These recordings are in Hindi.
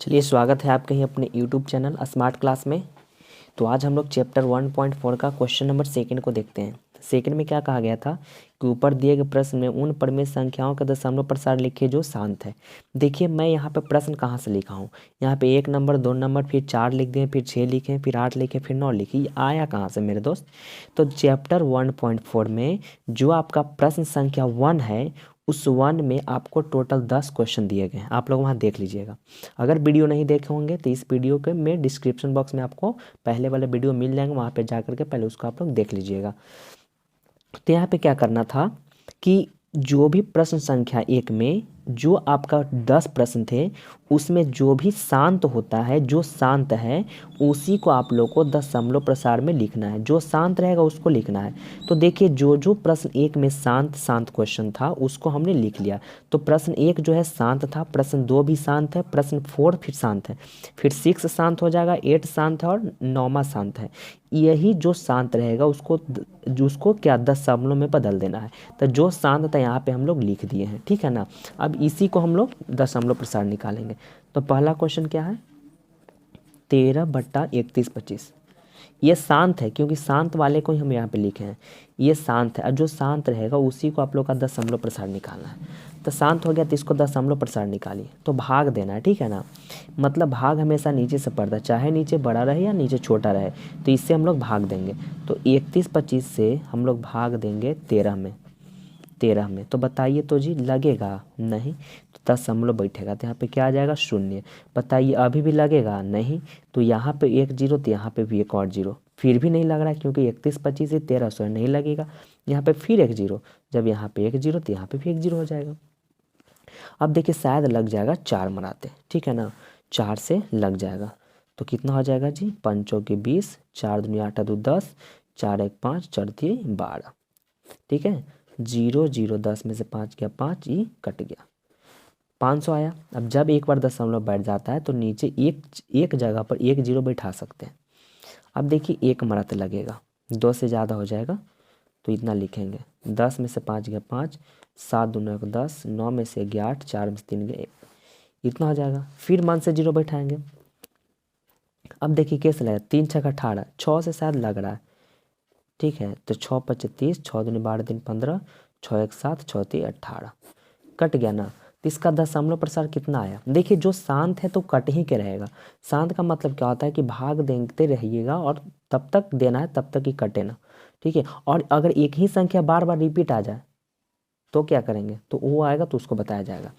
चलिए स्वागत है आपके ही अपने यूट्यूब चैनल स्मार्ट क्लास में। तो आज हम लोग चैप्टर 1.4 का क्वेश्चन नंबर सेकंड को देखते हैं। सेकंड में क्या कहा गया था कि ऊपर दिए गए प्रश्न में उन परिमेय संख्याओं का दशमलव प्रसार लिखिए जो शांत है। देखिए मैं यहाँ पे प्रश्न कहाँ से लिखा हूँ, यहाँ पे 1 नंबर 2 नंबर फिर 4 लिख दिए, फिर 6 लिखे, फिर 8 लिखे, फिर 9 लिखे। ये आया कहाँ से मेरे दोस्त? तो चैप्टर 1.4 में जो आपका प्रश्न संख्या 1 है उस 1 में आपको टोटल 10 क्वेश्चन दिए गए हैं। आप लोग वहाँ देख लीजिएगा। अगर वीडियो नहीं देखे होंगे तो इस वीडियो के में डिस्क्रिप्शन बॉक्स में आपको पहले वाले वीडियो मिल जाएंगे, वहाँ पे जा करके पहले उसको आप लोग देख लीजिएगा। तो यहाँ पे क्या करना था कि जो भी प्रश्न संख्या 1 में जो आपका 10 प्रश्न थे उसमें जो भी शांत होता है, जो शांत है उसी को आप लोग को दशमलव प्रसार में लिखना है। जो शांत रहेगा उसको लिखना है। तो देखिए जो जो प्रश्न 1 में शांत क्वेश्चन था उसको हमने लिख लिया। तो प्रश्न 1 जो है शांत था, प्रश्न 2 भी शांत है, प्रश्न 4 फिर शांत है, फिर 6 शांत हो जाएगा, 8 शांत है और 9वां शांत है। यही जो शांत रहेगा उसको क्या दशमलव में बदल देना है। तो जो शांत था यहाँ पे हम लोग लिख दिए हैं, ठीक है ना। अब इसी को हम लोग दशमलव प्रसार निकालेंगे। तो पहला क्वेश्चन क्या है, 13/31/25। ये शांत है क्योंकि शांत वाले को ही हम यहाँ पे लिखे हैं। ये शांत है और जो शांत रहेगा उसी को आप लोग का दशमलव प्रसार निकालना है। तो शांत हो गया तो इसको दशमलव प्रसार निकालिए, तो भाग देना है, ठीक है ना। मतलब भाग हमेशा नीचे से पड़ता है, चाहे नीचे बड़ा रहे या नीचे छोटा रहे। तो इससे हम लोग भाग देंगे। तो 31/25 से हम लोग भाग देंगे 13 में। तो बताइए तो जी लगेगा नहीं, तो दशमलव बैठेगा तो यहाँ पे क्या आ जाएगा, 0। बताइए अभी भी लगेगा नहीं, तो यहाँ पे 1 0, तो यहाँ पे भी एक और 0। फिर भी नहीं लग रहा है क्योंकि 31/25 से 1300 नहीं लगेगा। यहाँ पे फिर 1 0, जब यहाँ पे 1 0 तो यहाँ पे भी 1 0 हो जाएगा। अब देखिए शायद लग जाएगा 4 मराते, ठीक है ना, 4 से लग जाएगा। तो कितना हो जाएगा जी, 5 चौके 20, 4 दूनी 8 2 10, 4 1 5, 4 3 12, ठीक है। 0 0 10 में से 5 गया 5, ये कट गया, 500 आया। अब जब एक बार दशमलव बैठ जाता है तो नीचे एक जगह पर 1 0 बैठा सकते हैं। अब देखिए 1 मरत लगेगा, 2 से ज़्यादा हो जाएगा तो इतना लिखेंगे। 10 में से 5 गया 5, 7 दूना 10, 9 में से 8, 4 में से 3 गया 1, इतना हो जाएगा। फिर मन से 0 बैठाएंगे। अब देखिए कैसे लगेगा, 3 6 18, 6 से शायद लग रहा है, ठीक है। तो 6 5 30, 6 दूनी 12 3 15, 6 1 7, 6 3 18, कट गया ना। तो इसका दशमलव प्रसार कितना आया, देखिए जो शांत है तो कट ही के रहेगा। शांत का मतलब क्या होता है कि भाग देते रहिएगा और तब तक देना है तब तक ही कटे ना, ठीक है। और अगर एक ही संख्या बार बार रिपीट आ जाए तो क्या करेंगे, तो वो आएगा तो उसको बताया जाएगा।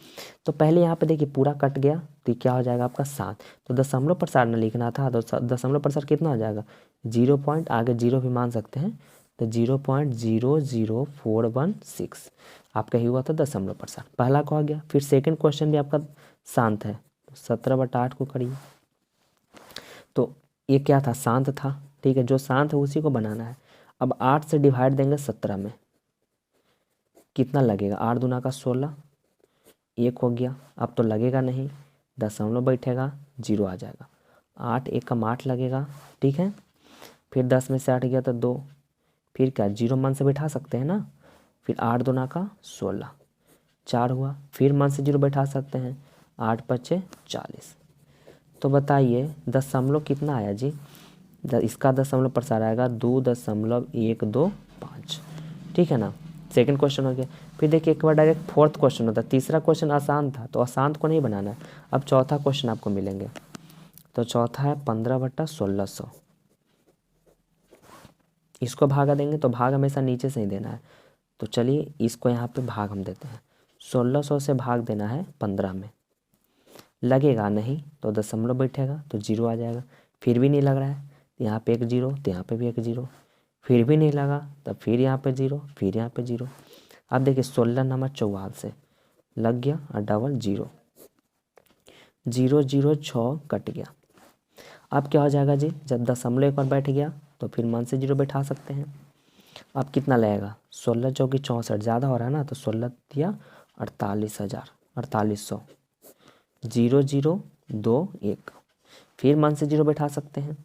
तो पहले यहाँ पे देखिए पूरा कट गया तो क्या हो जाएगा आपका 7। तो दशमलव प्रसार न लिखना था, तो दशमलव प्रसार कितना हो जाएगा, 0 पॉइंट आगे 0 भी मान सकते हैं, तो 0.00416 आपका ही हुआ था दशमलव प्रसार। पहला को आ गया। फिर सेकंड क्वेश्चन भी आपका शांत है, तो 17/8 को करिए। तो ये क्या था, शांत था, ठीक है। जो शांत है उसी को बनाना है। अब 8 से डिवाइड देंगे 17 में, कितना लगेगा, 8 दूना का 16, 1 हो गया। अब तो लगेगा नहीं, दशमलव बैठेगा 0 आ जाएगा। 8 1 कम 8 लगेगा, ठीक है। फिर 10 में से 8 गया तो 2, फिर क्या 0 मन से बैठा सकते हैं ना। फिर 8 दूना का 16, 4 हुआ। फिर मन से 0 बैठा सकते हैं, 8 5 40। तो बताइए दशमलव कितना आया जी, इसका दशमलव प्रसार आएगा 2.125, ठीक है ना। सेकंड क्वेश्चन हो गया। फिर देखिए एक बार डायरेक्ट फोर्थ क्वेश्चन होता है। तीसरा क्वेश्चन आसान था तो आसान को नहीं बनाना है। अब चौथा क्वेश्चन आपको मिलेंगे। तो चौथा है 15/1600, इसको भागा देंगे तो भाग हमेशा नीचे से ही देना है। तो चलिए इसको यहाँ पे भाग हम देते हैं, 1600 से भाग देना है 15 में, लगेगा नहीं तो दशमलव बैठेगा तो 0 आ जाएगा। फिर भी नहीं लग रहा है, यहाँ पे 1 0, तो यहाँ पे भी 1 0, फिर भी नहीं लगा, तब फिर यहाँ पे 0, फिर यहाँ पे 0। अब देखिए 16 नंबर 44 से लग गया और डबल 0, 0 0 6 कट गया। अब क्या हो जाएगा जी, जब दशमलव एक बार बैठ गया तो फिर मन से 0 बैठा सकते हैं। अब कितना लगेगा, 16 चौकी 64, ज़्यादा हो रहा है ना, तो 16 दिया 48,000, 4800, 0 0 2 1, फिर मन से 0 बैठा सकते हैं।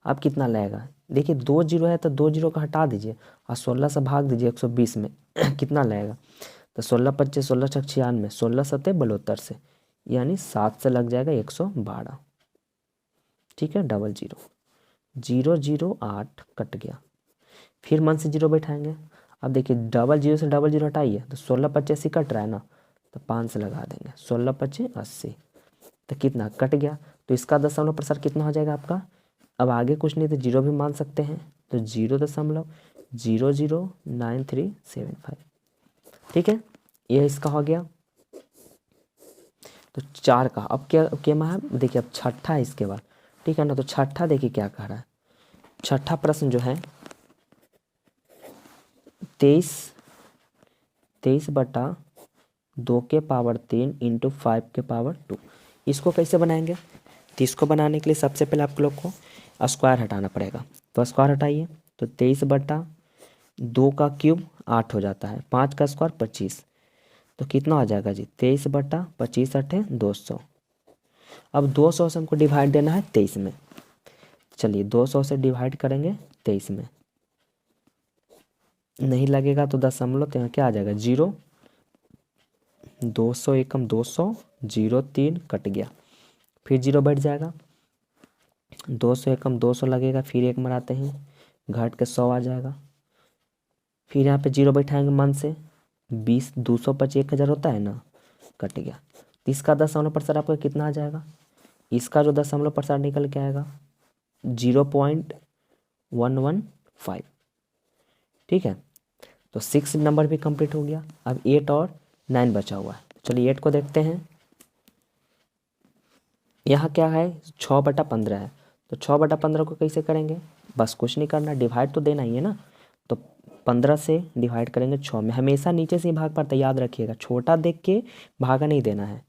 अब कितना लगेगा, देखिए 2 0 है तो 2 0 का हटा दीजिए और 16 से भाग दीजिए 120 में कितना लगेगा, तो 16 25 16 6 96, 16 7 72 से यानी 7 से लग जाएगा 112। ठीक है, 00 008 कट गया। फिर मन से 0 बैठाएंगे। अब देखिए 00 से 00 हटाइए तो 16 कट रहा है ना, तो 5 से लगा देंगे। 16 80, तो कितना कट गया। तो इसका दशमलव प्रसार कितना हो जाएगा आपका। अब आगे कुछ नहीं तो 0 भी मान सकते हैं, तो 0.009375। ठीक है, ये इसका हो गया। तो 4 का अब क्या है, देखिए अब छठा है इसके बाद। ठीक है ना, तो छठा देखिए क्या कह रहा है। छठा प्रश्न जो है 23/2 के पावर 3 × 5 के पावर 2। इसको कैसे बनाएंगे, तो इसको बनाने के लिए सबसे पहले आप लोग को स्क्वायर हटाना पड़ेगा। तो स्क्वायर हटाइए, तो 23/2 का क्यूब 8 हो जाता है, 5 का स्क्वायर 25, तो कितना हो जाएगा जी 23/25 × 200। अब 200 से हमको डिवाइड देना है 23 में। चलिए 200 से डिवाइड करेंगे 23 में, नहीं लगेगा तो दशमलव, तो यहाँ क्या आ जाएगा 0। 200 एकम 200, 0 3 कट गया, फिर 0 बैठ जाएगा। 200 एकम 200 लगेगा, फिर 1 मराते हैं, घट के 100 आ जाएगा। फिर यहाँ पे 0 बैठाएंगे मन से, 20 225 1000 होता है ना, कट गया। तो इसका दशमलव प्रसार आपका कितना आ जाएगा, इसका जो दशमलव प्रसार निकल के आएगा 0.115। ठीक है, तो 6 नंबर भी कंप्लीट हो गया। अब 8 और 9 बचा हुआ है। चलिए 8 को देखते हैं। यहाँ क्या है 6/15 है, तो 6/15 को कैसे करेंगे, बस कुछ नहीं करना, डिवाइड तो देना ही है ना। तो 15 से डिवाइड करेंगे 6 में, हमेशा नीचे से ही भाग पड़ता है, याद रखिएगा। छोटा देख के भागा नहीं देना है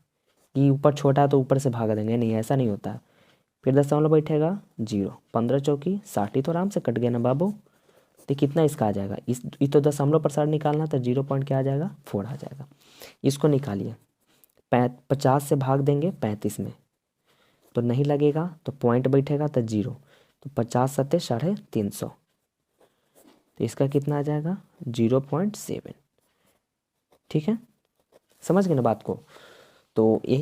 कि ऊपर छोटा है तो ऊपर से भागा देंगे, नहीं ऐसा नहीं होता है। फिर दशमलव बैठेगा 0, 15 चौकी 60 ही तो आराम से कट गया ना बाबू। तो कितना इसका आ जाएगा, इस तो दशमलव प्रसार निकालना, तो 0 पॉइंट क्या आ जाएगा 4 आ जाएगा। इसको निकालिए, 50 से भाग देंगे 35 में, तो नहीं लगेगा, तो पॉइंट बैठेगा तो 0, तो 50 सत्ते 350, तो इसका कितना आ जाएगा 0.7। ठीक है, समझ गए ना बात को। तो यही